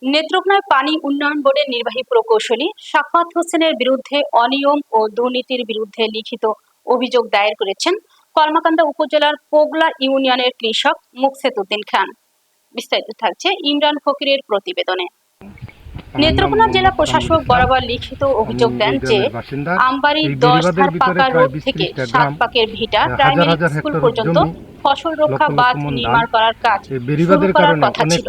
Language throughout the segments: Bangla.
নেত্রকোনায় পানি উন্নয়ন বোর্ডের নির্বাহী প্রকৌশলী সাখাওয়াত হোসেনের বিরুদ্ধে অনিয়ম ও দুর্নীতির বিরুদ্ধে লিখিত অভিযোগ দায়ের করেছেন কলমাকান্দা উপজেলার পোগলা ইউনিয়নের কৃষক মুকসেদ উদ্দিন খান। বিস্তারিত থাকছে ইমরান ফকিরের প্রতিবেদনে। নেত্রকোনা জেলা প্রশাসক বরাবর লিখিত অভিযোগ দেন যে আমবাড়ি 10 ধার পাকা রোড থেকে 7 পাকের ভিটা প্রাইমারি স্কুল পর্যন্ত ফসল রক্ষা বাঁধ নির্মাণ করার কাজ শুরু করার কথা ছিল।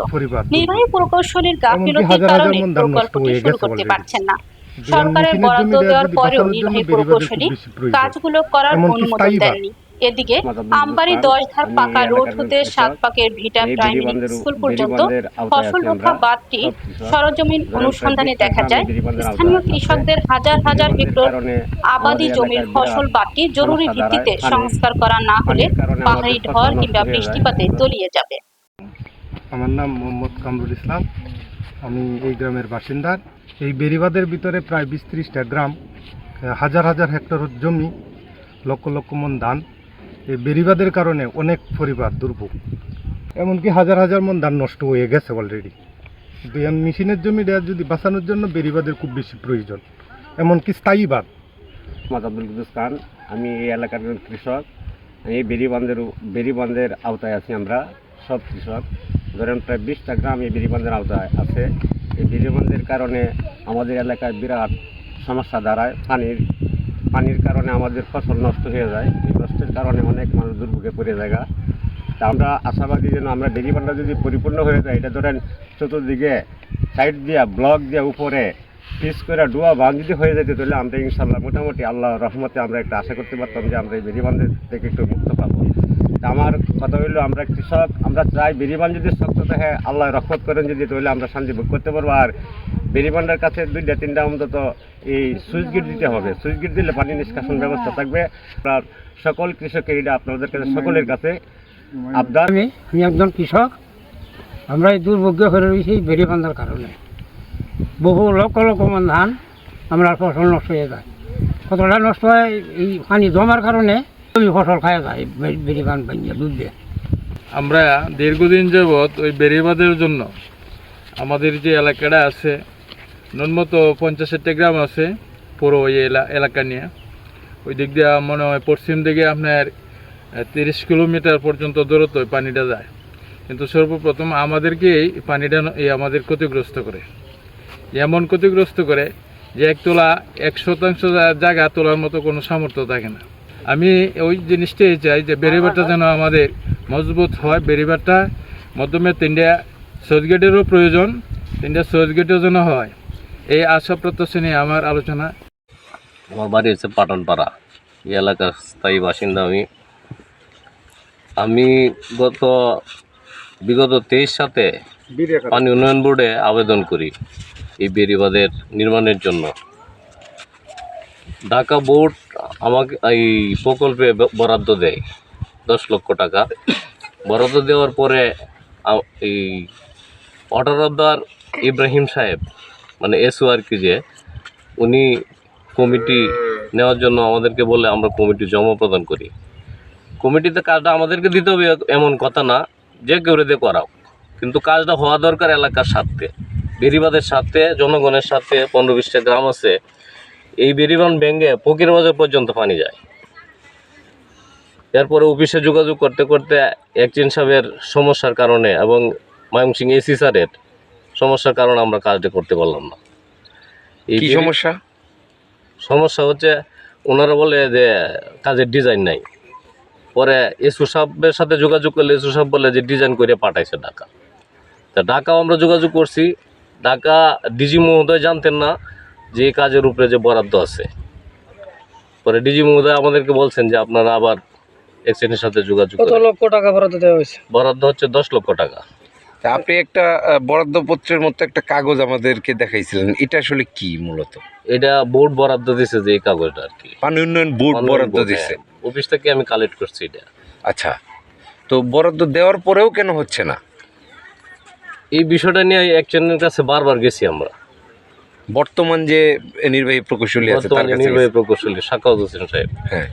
নির্বাহী প্রকৌশলীর গাফিলতির কারণে প্রকল্পটি শুরু করতে পারছেন না। সরকারের বরাদ্দ দেওয়ার পরেও নির্বাহী প্রকৌশলী কাজগুলো করার অনুমোদন দেননি। এদিকে আমবাড়ি 10 ধার পাকা রোড হতে 7 পাকের ভিটা প্রাইমারি স্কুল পর্যন্ত ফসল রক্ষা বাঁধটি সরজমিন অনুসন্ধানে দেখা যায় স্থানীয় কৃষকদের হাজার হাজার হেক্টর আবাদি জমির ফসল বাঁধটি জরুরি ভিত্তিতে সংস্কার করা না হলে পাহাড়ি ঢল কিংবা বৃষ্টিপাতে তলিয়ে যাবে। আমার নাম মোহাম্মদ কামরুল ইসলাম, আমি এই গ্রামের বাসিন্দা। এই বেড়িবাঁধের ভিতরে প্রায় 20-30টা গ্রাম, হাজার হাজার হেক্টর জমি, লক্ষ লক্ষ মন ধান। এই বেড়িবাঁধের কারণে অনেক পরিবার দুর্ভোগ, এমনকি হাজার হাজার মন ধান নষ্ট হয়ে গেছে অলরেডি। মেশিনের জমিটা যদি বাঁচানোর জন্য বেড়িবাঁধের খুব বেশি প্রয়োজন, এমনকি স্থায়ী বাঁধ। আব্দুল কুদ্দুস খান, আমি এই এলাকার কৃষক। এই বেড়িবাঁধের আওতায় আছি আমরা সব কৃষক। ধরেন প্রায় 20টা গ্রাম এই বেড়িবাঁধের আওতায় আছে। এই বেড়িবাঁধের কারণে আমাদের এলাকায় বিরাট সমস্যা দাঁড়ায়। পানির কারণে আমাদের ফসল নষ্ট হয়ে যায়। এই নষ্টের কারণে অনেক মানুষ দুর্ভোগে পড়ে যায়। তা আমরা আশাবাদী যেন আমরা বেড়িবাঁধটা যদি পরিপূর্ণ হয়ে যায়, এটা ধরেন চতুর্দিকে সাইড দিয়া ব্লক দিয়া উপরে পিস করে ডুয়া বাঁধ যদি হয়ে যেত, তাহলে আমরা ইনশাল্লাহ মোটামুটি আল্লাহ রহমতে আমরা একটা আশা করতে পারতাম যে আমরা এই বেড়িবাঁধের থেকে একটু মুক্ত পাবো। তা আমার কথা হইলো, আমরা কৃষক, আমরা চাই বেড়িবাঁধ যদি শক্ত থাকে, আল্লাহ রহমত করেন যদি, তাহলে আমরা শান্তি ভোগ করতে পারবো। আর বেড়িবাঁধের কাছে 2-3টা অন্তত এই সুইচ গেট দিতে হবে। সুইচ গেট দিলে পানি নিষ্কাশন ব্যবস্থা থাকবে। আপনার সকল কৃষকের এটা আপনাদের কাছে সকলের কাছে আবদার। আমি একজন কৃষক, আমরা এই দুর্ভোগ্য হয়ে রয়েছি বেড়িবাঁধের কারণে। বহু লক্ষ লক্ষ মন ধান আমরা ফসল নষ্ট হয়ে যায়। কতটা নষ্ট হয় এই পানি জমার কারণে, ফসল খাওয়া যায় বেড়িবাঁধ ভেঙে ডুববে। আমরা দীর্ঘদিন যাবৎ ওই বেড়িবাঁধের জন্য আমাদের যে এলাকাটা আছে, ন্যূনতম 50-60টা গ্রাম আছে পুরো ওই এলাকা নিয়ে। ওই দিক দিয়ে মনে হয় পশ্চিম দিকে আপনার 30 কিলোমিটার পর্যন্ত দূরত্ব পানিটা যায়। কিন্তু সর্বপ্রথম আমাদেরকে এই পানিটা আমাদের ক্ষতিগ্রস্ত করে, এমন ক্ষতিগ্রস্ত করে যে 1% জায়গা তোলার মতো কোনো সামর্থ্য থাকে না। আমি ওই জিনিসটাই চাই যে বেড়িবাঁধটা যেন আমাদের মজবুত হয়। বেড়িবাঁধটা মাধ্যমে 3টা সুইচ গেটেরও প্রয়োজন, 3টা সুইচ গেটও যেন হয়। এই আশা প্রত্যাশা নিয়ে আমার আলোচনা। আমার বাড়ি হচ্ছে পাটনপাড়া, এই এলাকার স্থায়ী বাসিন্দা আমি বিগত 23 সালে পানি উন্নয়ন বোর্ডে আবেদন করি এই বেড়িবাঁধের নির্মাণের জন্য। ঢাকা বোর্ড আমাকে এই প্রকল্পে বরাদ্দ দেয় 10 লক্ষ টাকা। বরাদ্দ দেওয়ার পরে এই অর্ডার ইব্রাহিম সাহেব, মানে এসও আর কি, যে উনি কমিটি নেওয়ার জন্য আমাদেরকে বলে আমরা কমিটি জমা প্রদান করি। কমিটিতে কাজটা আমাদেরকে দিতে হবে এমন কথা না, যে কেউ রেদে করাও, কিন্তু কাজটা হওয়া দরকার এলাকার স্বার্থে, বেড়িবাঁধের স্বার্থে, জনগণের স্বার্থে। 15-20টা গ্রাম আছে, এই বেড়িবাঁধ ভেঙে ফকির বাজার পর্যন্ত পানি যায়। এরপরে অফিসে যোগাযোগ করতে করতে একজন সাহেবের সমস্যার কারণে এবং ময়মনসিংহ এসি স্যারের সমস্যার কারণে আমরা কাজটা করতে পারলাম না। এই সমস্যা হচ্ছে ওনারা বলে যে কাজের ডিজাইন নাই। পরে এসু সাহেবের সাথে যোগাযোগ করলে এসু সাহেব বলে যে ডিজাইন করে পাঠাইছে ঢাকা। তা ঢাকাও আমরা যোগাযোগ করছি, ঢাকা ডিজি মহোদয় জানতেন না যে এই কাজের উপরে যে বরাদ্দ আছে। পরে ডিজি মহোদয় আমাদেরকে বলছেন যে আপনারা আবার এক্সচেঞ্জের সাথে যোগাযোগ। কত লক্ষ টাকা বরাদ্দ দেওয়া হয়েছে? বরাদ্দ হচ্ছে 10 লক্ষ টাকা। আপনি একটা বরাদ্দপত্রের মতো একটা কাগজ আমাদেরকে দেখাইছিলেন, এটা আসলে কি মূলত? এটা বোর্ড বরাদ্দ দিছে, যে এই কাগজটা আর কি পানি উন্নয়ন বোর্ড বরাদ্দ দিছে। অফিস থেকে আমি কালেক্ট করছি এটা। আচ্ছা, তো বরাদ্দ দেওয়ার পরেও কেন হচ্ছে না? এই বিষয়টা নিয়ে একজনের কাছে বারবার গেছি আমরা। বর্তমান যে নির্বাহী প্রকৌশলী আছে, নির্বাহী প্রকৌশলী সাখাওয়াত হোসেন সাহেব, হ্যাঁ,